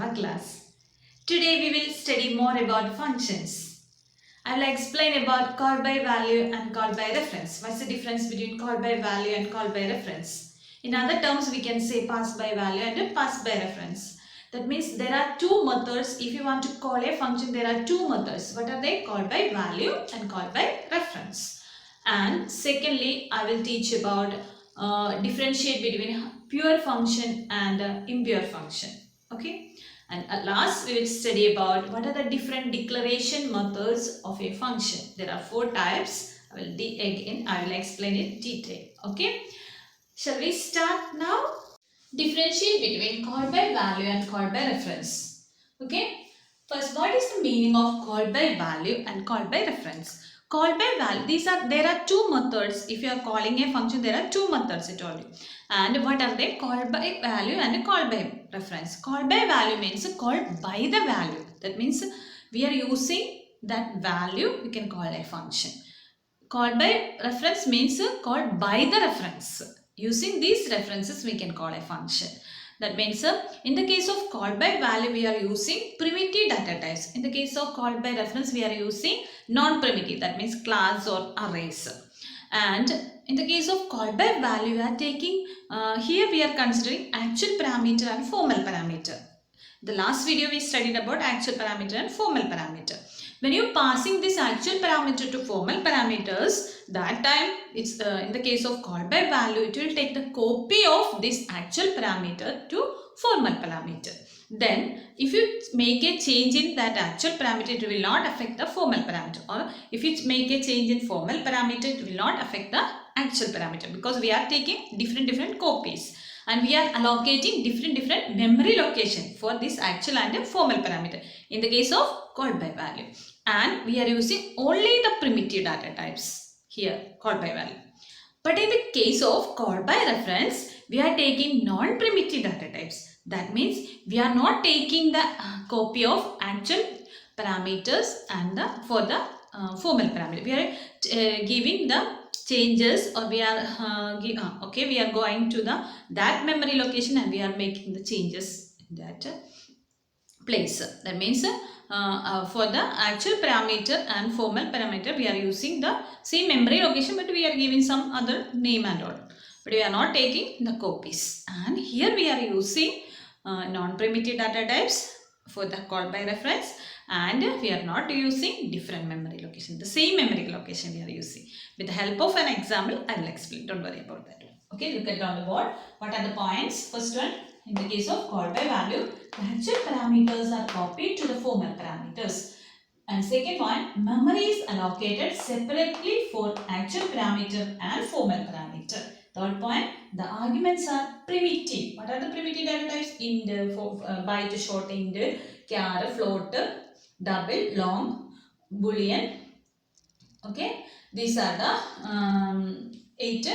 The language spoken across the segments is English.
our class. Today we will study more about functions. I will explain about call by value and call by reference. What's the difference between call by value and call by reference? In other terms, we can say pass by value and pass by reference. That means there are two methods. If you want to call a function, there are two methods. What are they? Call by value and call by reference. And secondly, I will teach about differentiate between pure function and impure function. Okay. And at last, we will study about what are the different declaration methods of a function. There are four types. I will explain it in detail. Okay. Shall we start now? Differentiate between call by value and call by reference. Okay. First, what is the meaning of call by value and call by reference? Call by value, there are two methods. If you are calling a function, there are two methods I told you. And what are they? Call by value and call by reference. Call by value means call by the value. That means we are using that value, we can call a function. Call by reference means called by the reference. Using these references, we can call a function. That means in the case of call by value, we are using primitive data types. In the case of call by reference, we are using non-primitive. That means class or arrays. And in the case of call by value, we are taking, here we are considering actual parameter and formal parameter. The last video we studied about actual parameter and formal parameter. When you are passing this actual parameter to formal parameters, that time it's in the case of call by value, it will take the copy of this actual parameter to formal parameter. Then if you make a change in that actual parameter, it will not affect the formal parameter. Or if you make a change in formal parameter, it will not affect the actual parameter, because we are taking different copies. And we are allocating different memory location for this actual and formal parameter in the case of call by value. And we are using only the primitive data types here, call by value. But in the case of call by reference, we are taking non-primitive data types. That means we are not taking the copy of actual parameters and for the formal parameter. We are giving the changes, or we are we are going to that memory location and we are making the changes in that place. That means for the actual parameter and formal parameter, we are using the same memory location, but we are giving some other name and all. But we are not taking the copies. And here we are using non-primitive data types for the call by reference, and we are not using different memory location. The same memory location we are using. With the help of an example, I will explain. Don't worry about that. Okay, look at on the board. What are the points? First one, in the case of call by value, the actual parameters are copied to the formal parameters. And second one, memory is allocated separately for actual parameter and formal parameter. Third point, the arguments are primitive. What are the primitive data types? Int, byte, short int, char, float, double, long, boolean. Okay, these are the 8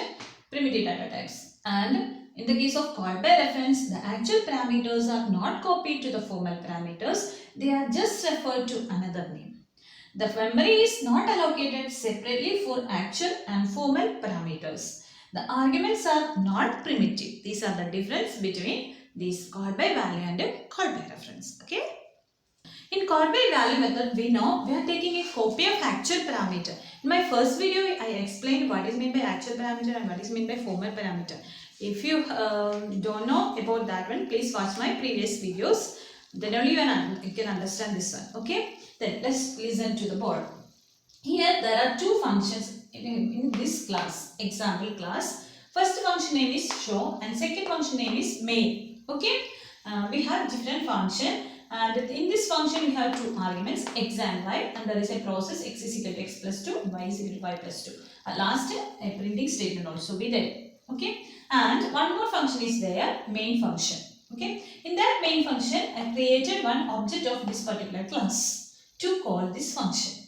primitive data types. And in the case of call by reference, the actual parameters are not copied to the formal parameters. They are just referred to another name. The memory is not allocated separately for actual and formal parameters. The arguments are not primitive. These are the difference between these call by value and call by reference. Okay. In call by value method, we know we are taking a copy of actual parameter. In my first video, I explained what is meant by actual parameter and what is meant by formal parameter. If you don't know about that one, please watch my previous videos. Then only you can understand this one. Okay. Then let's listen to the board. Here there are two functions in this class, example class. First function name is show and second function name is main. Okay. We have different function. And in this function, we have two arguments, x and y, and there is a process x is equal to x plus 2, y is equal to y plus 2. At last, a printing statement also be there. Okay. And one more function is there, main function. Okay. In that main function, I created one object of this particular class to call this function.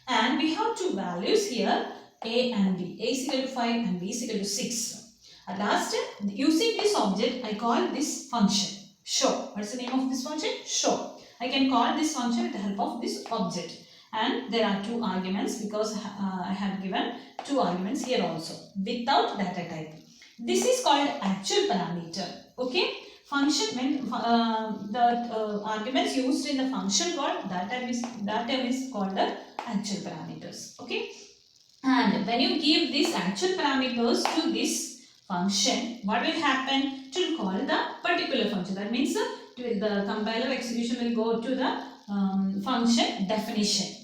And we have two values here, a and b. A is equal to 5 and b is equal to 6. At last, using this object, I call this function show. What is the name of this function? Show. I can call this function with the help of this object. And there are two arguments, because I have given two arguments here also without data type. This is called actual parameter. Okay. function when the arguments used in the function called that term is called the actual parameters. Okay, and when you give these actual parameters to this function, what will happen? It will call the particular function. That means the compiler execution will go to the function definition.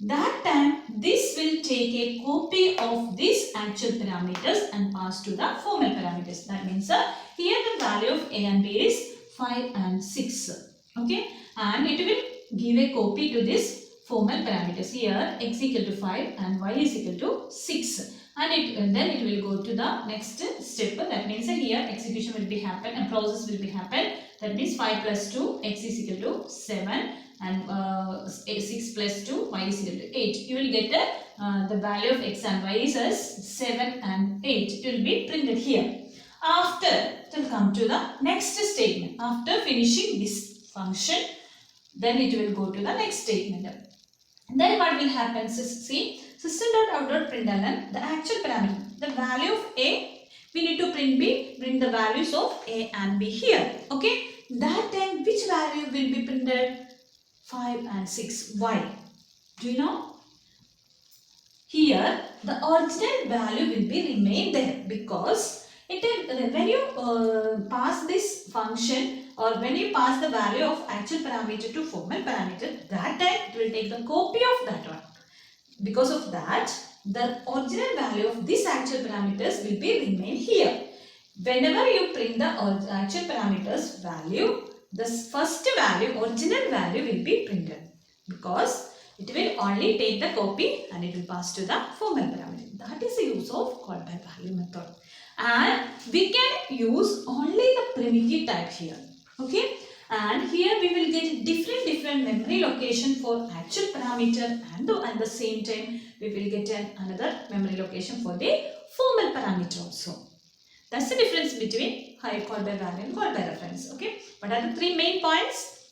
That time this will take a copy of these actual parameters and pass to the formal parameters. That means here the value of a and b is 5 and 6. Okay, and it will give a copy to this formal parameters. Here x equal to 5 and y is equal to 6. And then it will go to the next step. That means here execution will be happen and process will be happen. That means 5 plus 2 x is equal to 7 and 6 plus 2 y is equal to 8. You will get the value of x and y is as 7 and 8. It will be printed here. After it will come to the next statement. After finishing this function, then it will go to the next statement. Then what will happen? See, system.out.println, the actual parameter, the value of a, we need to print the values of a and b here. Okay, that time which value will be printed? 5 and 6. Why? Do you know? Here the original value will be remain there because it is when you pass this function or when you pass the value of actual parameter to formal parameter, that time it will take the copy of that one. Because of that, the original value of this actual parameters will be remain here. Whenever you print the actual parameters value, the first value, original value will be printed because it will only take the copy and it will pass to the formal parameter. That is the use of call by value method. And we can use only the primitive type here. Okay, and here we will get different memory location for actual parameter and at the same time we will get another memory location for the formal parameter also. That's the difference between call by value and call by reference. Okay, what are the three main points?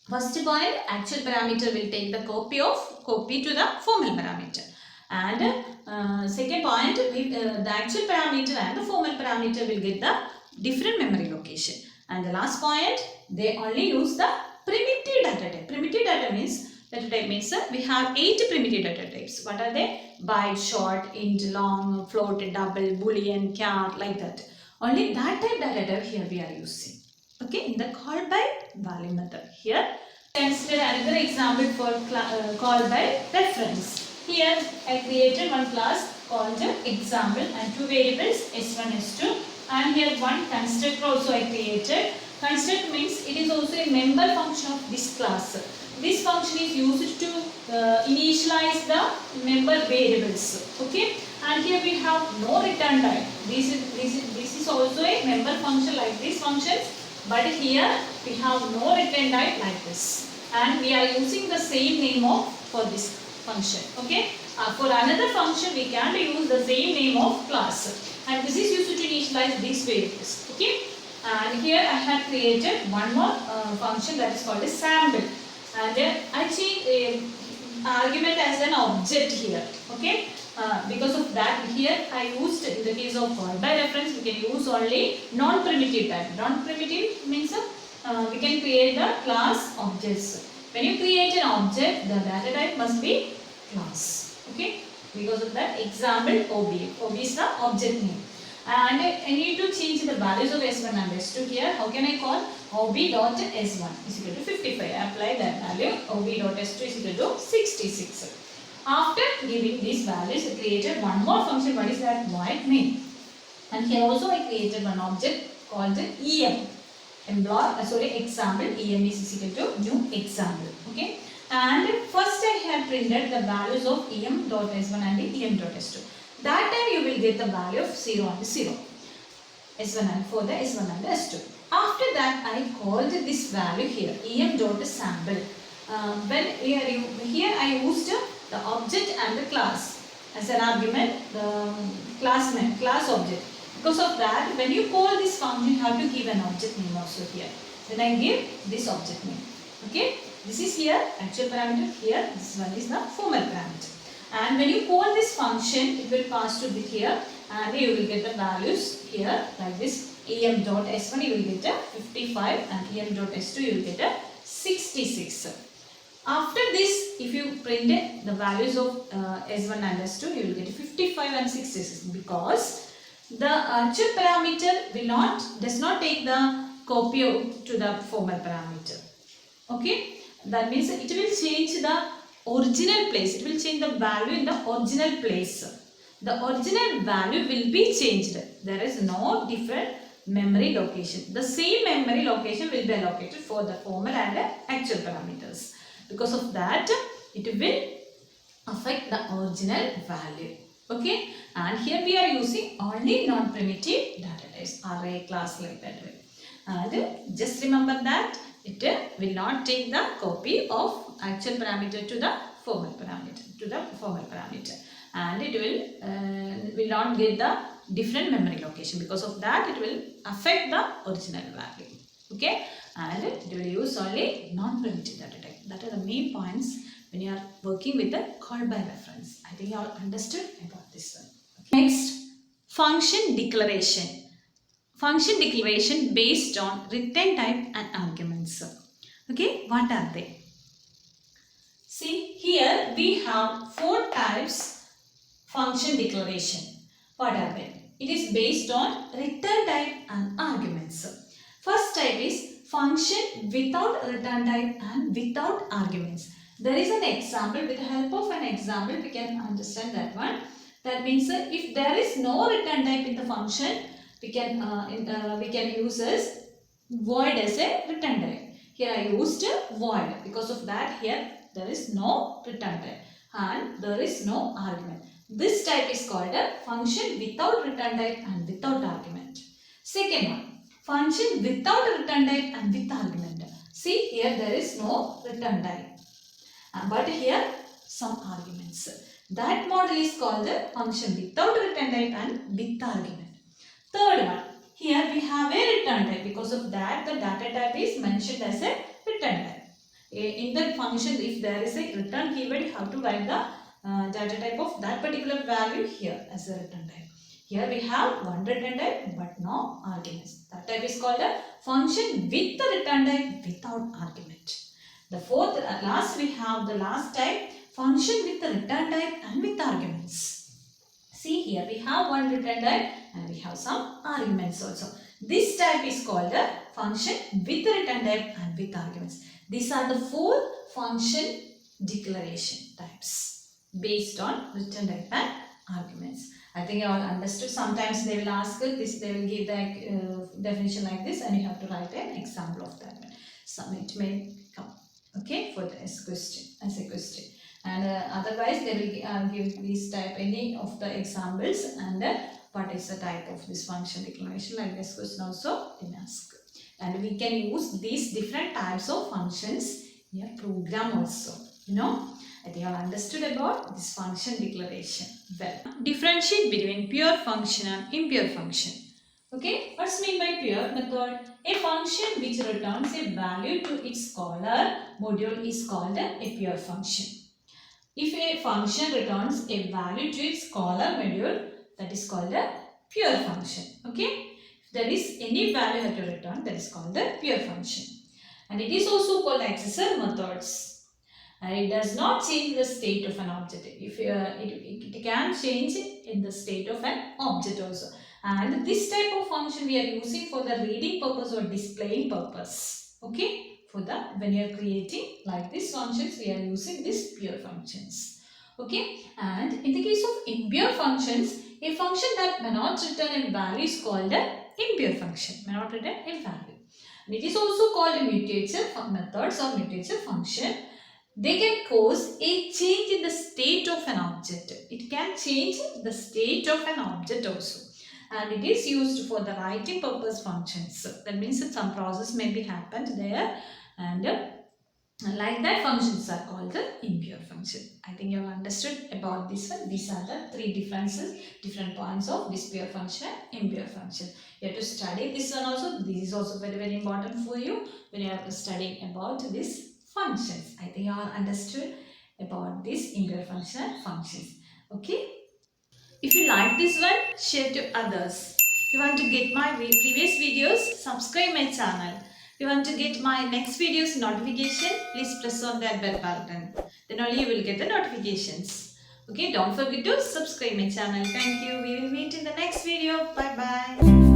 First point, actual parameter will take the copy to the formal parameter. And second point, the actual parameter and the formal parameter will get the different memory location. And the last point, they only use the primitive data type. Primitive data means we have 8 primitive data types. What are they? Byte, short, int, long, float, double, boolean, char, like that. Only that type data type here we are using. Okay, in the call by value method. Here, consider another example for call by reference. Here, I created one class called example and 2 variables s1, s2. And here one constructor also I created. Constructor means it is also a member function of this class. This function is used to initialize the member variables. Okay, and here we have no return type. This is also a member function like these functions, but here we have no return type like this. And we are using the same name for this function. Okay, for another function we can't use the same name of class. And this is used to initialize these variables. Okay, and here I have created one more function that is called a sample, and I change argument as an object here. Okay, because of that here I used, in the case of call by reference, we can use only non-primitive type. Non-primitive means we can create the class objects. When you create an object, the data type must be class. Okay, because of that example OB is the object name. And I need to change the values of S1 and S2 here. How can I call? OB.S1 is equal to 55. I apply that value. OB.S2 is equal to 66. After giving these values, I created one more function. What is that? Void main. And here also I created one object called EM. Example. EM is equal to new example. Okay. And first I have printed the values of em.s1 and em.s2. That time you will get the value of 0 and 0. S1 and for the S1 and S2. After that I called this value here em.sample. Here I used the object and the class as an argument, the class object. Because of that, when you call this function, you have to give an object name also here. Then I give this object name. Okay, this is here actual parameter. Here this one is the formal parameter. And when you call this function, it will pass to the here, and you will get the values here like this em dot s1 you will get a 55 and em dot s2 you will get a 66. After this, if you print the values of s1 and s2, you will get 55 and 66 because the actual parameter does not take the copy to the formal parameter. Okay, that means it will change the original place. It will change the value in the original place. The original value will be changed. There is no different memory location. The same memory location will be allocated for the formal and actual parameters. Because of that, it will affect the original value. Okay, and here we are using only non-primitive data types, array, class, like that way. And just remember that it will not take the copy of actual parameter to the formal parameter, and it will not get the different memory location. Because of that, it will affect the original value. Okay, and it will use only non-primitive data type. That are the main points when you are working with the call by reference. I think you all understood about this one. Okay. Next, function declaration. Function declaration based on return type and arguments. Okay, what are they? See, here we have 4 types function declaration. What are they? It is based on return type and arguments. First type is function without return type and without arguments. There is an example. With the help of an example, we can understand that one. That means if there is no return type in the function, we can use as void as a return type. Here I used void. Because of that, here there is no return type and there is no argument. This type is called a function without return type and without argument. Second one, function without return type and with argument. See, here there is no return type, but here some arguments. That model is called the function without return type and with argument. Third one, here we have a return type. Because of that, the data type is mentioned as a return type. In the function, if there is a return keyword, you have to write the data type of that particular value here as a return type. Here we have one return type but no arguments. That type is called a function with the return type without argument. The fourth, last we have the last type, function with the return type and with arguments. See, here we have one return type and we have some arguments also. This type is called a function with the return type and with arguments. These are the 4 function declaration types based on return type and arguments. I think you all understood. Sometimes they will ask this, they will give the definition like this and you have to write an example of that one. Some it may come, okay, for this question as a question. And otherwise they will give this type any of the examples and what is the type of this function declaration, like this question also they may ask. And we can use these different types of functions in your program also. You know, I think you have understood about this function declaration well. Differentiate between pure function and impure function. Okay, what's mean by pure method? A function which returns a value to its caller module is called a pure function. If a function returns a value to its caller module, that is called a pure function. Okay, if there is any value that you return, that is called the pure function. And it is also called accessor methods. And it does not change the state of an object. If it can change in the state of an object also. And this type of function we are using for the reading purpose or displaying purpose. Okay, for the when you are creating like these functions, we are using these pure functions. Okay, and in the case of impure functions, a function that may not return a value is called an impure function. May not return a value. And it is also called a mutator methods or mutator function. They can cause a change in the state of an object. It can change the state of an object also. And it is used for the writing purpose functions. That means that some process may be happened there, and like that functions are called the impure function. I think you have understood about this one. These are the 3 differences, different points of this pure function and impure function. You have to study this one also. This is also very, very important for you when you are studying about these functions. I think you all understood about this impure function and functions. Okay. If you like this one, share to others. If you want to get my previous videos, subscribe my channel. If you want to get my next videos notification, please press on that bell button. Then only you will get the notifications. Okay, don't forget to subscribe my channel. Thank you. We will meet in the next video. Bye bye.